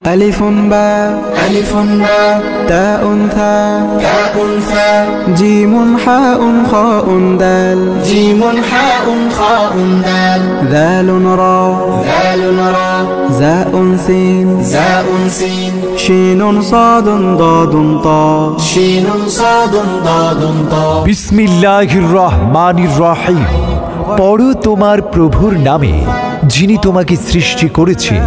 ألف باء تاء ثاء جيم حاء خاء دال ذال را زاء سين شين صاد ضاد طاء বিসমিল্লাহির রহমানির রহিম। পড়ো তোমার প্রভুর নামে যিনি তোমাকে সৃষ্টি করেছেন।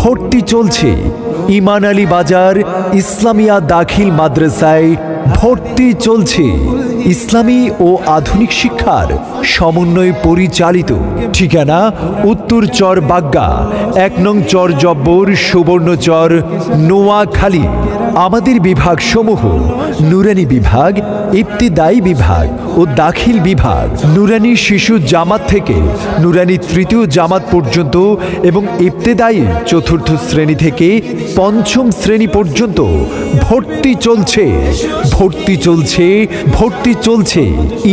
ভর্তি চলছে ইমান আলী বাজার ইসলামিয়া দাখিল মাদ্রাসায় ভর্তি চলছে ইসলামী ও আধুনিক শিক্ষার সমন্বয়ে পরিচালিত। ঠিকানা উত্তরচর বাগ্গা ১ নং চর জব্বর সুবর্ণচর নোয়াখালী। আমাদের বিভাগ সমূহ নুরানি বিভাগ, ইবতিদায়ী বিভাগ ও দাখিল বিভাগ। নুরানি শিশু জামাত থেকে নুরানি তৃতীয় জামাত পর্যন্ত এবং ইবতিদায়ী চতুর্থ শ্রেণী থেকে পঞ্চম শ্রেণী পর্যন্ত ভর্তি চলছে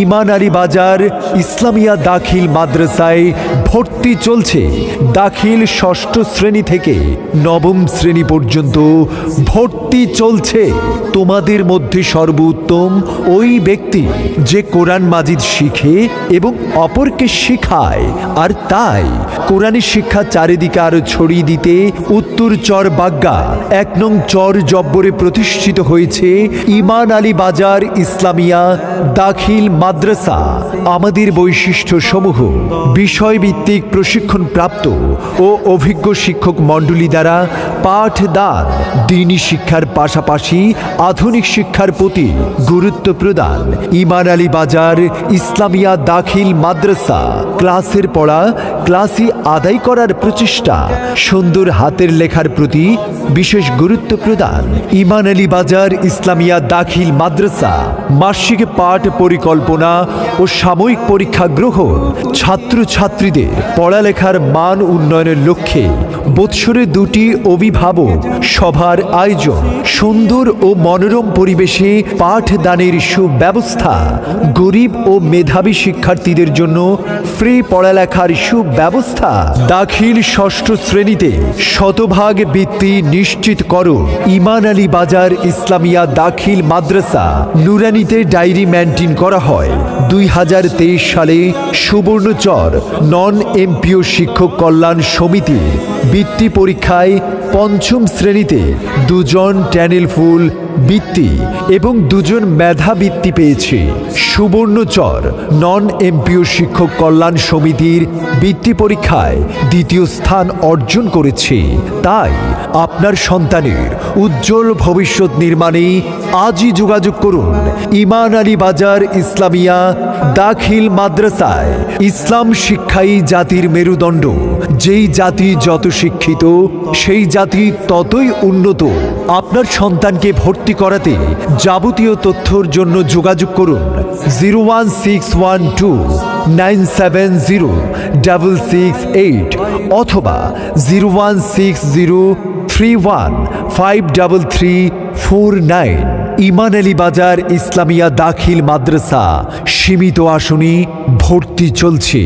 ইমান আলী বাজার ইসলামিয়া দাখিল মাদ্রাসায় ভর্তি চলছে। দাখিল ষষ্ঠ শ্রেণী থেকে নবম শ্রেণী পর্যন্ত ভর্তি চলছে। তোমাদের মধ্যে সর্বোত্তম ওই ব্যক্তি যে কোরআন মাজিদ শিখে এবং অপরকে শিখায়। আর তাই কোরআনী শিক্ষা চারিদিকে আরো ছড়িয়ে দিতে উত্তরচর বাগ্গা ১ নং চর জব্বরে প্রতিষ্ঠিত হয়েছে ইমান আলী বাজার ইসলামিয়া দাখিল মাদ্রাসা। আমাদের বৈশিষ্ট্য সমূহ বিষয়ভিত্তিক প্রশিক্ষণ প্রাপ্ত ও অভিজ্ঞ শিক্ষক মণ্ডলী দ্বারা পাঠদান, দ্বীনি শিক্ষার পাশাপাশি আধুনিক শিক্ষার প্রতি গুরুত্ব প্রদান। ইমান আলী বাজার ইসলামিয়া দাখিল মাদ্রাসা ক্লাসের পড়া ক্লাসই আদায় করার প্রচেষ্টা, সুন্দর হাতের লেখার প্রতি বিশেষ গুরুত্ব প্রদান। ইমান আলী বাজার ইসলামিয়া দাখিল মাদ্রাসা মাসিক পাঠ পরিকল্পনা ও সাময়িক পরীক্ষা গ্রহণ, ছাত্রছাত্রীদের পড়ালেখার মান উন্নয়নের লক্ষ্যে বৎসরে 2টি অভিভাবক সভার আয়োজন, সুন্দর ও মনোরম পরিবেশে পাঠদানের সুব্যবস্থা, গরিব ও মেধাবী শিক্ষার্থীদের জন্য ফ্রি পড়ালেখার সুব্যবস্থা। দাখিল ষষ্ঠ শ্রেণীতে শতভাগ বৃত্তি নিশ্চিত করো। ইমান আলী বাজার ইসলামিয়া দাখিল মাদ্রাসা নুরানিতে ডায়েরি মেনটেন করা হয়। 2023 সালে সুবর্ণচর নন এমপিও শিক্ষক কল্যাণ সমিতির বৃত্তি পরীক্ষায় পঞ্চম শ্রেণীতে 2 জন ট্যানেল ফুল বৃত্তি এবং 2 জন মেধা বৃত্তি পেয়েছে। সুবর্ণচর নন এমপিও শিক্ষক কল্যাণ সমিতির বৃত্তি পরীক্ষায় 2য় স্থান অর্জন করেছে। তাই আপনার সন্তানের উজ্জ্বল ভবিষ্যৎ নির্মাণে আজই যোগাযোগ করুন ইমান আলী বাজার ইসলামিয়া দাখিল মাদ্রাসায়। ইসলাম শিক্ষাই জাতির মেরুদণ্ড। যেই জাতি যত শিক্ষিত সেই জাতি ততই উন্নত। আপনার সন্তানকে ভর্তি করাতে যাবতীয় তথ্যর জন্য যোগাযোগ করুন 01612970668 অথবা 01603153349। ইমান আলী বাজার ইসলামিয়া দাখিল মাদ্রাসা সীমিত আসনে ভর্তি চলছে।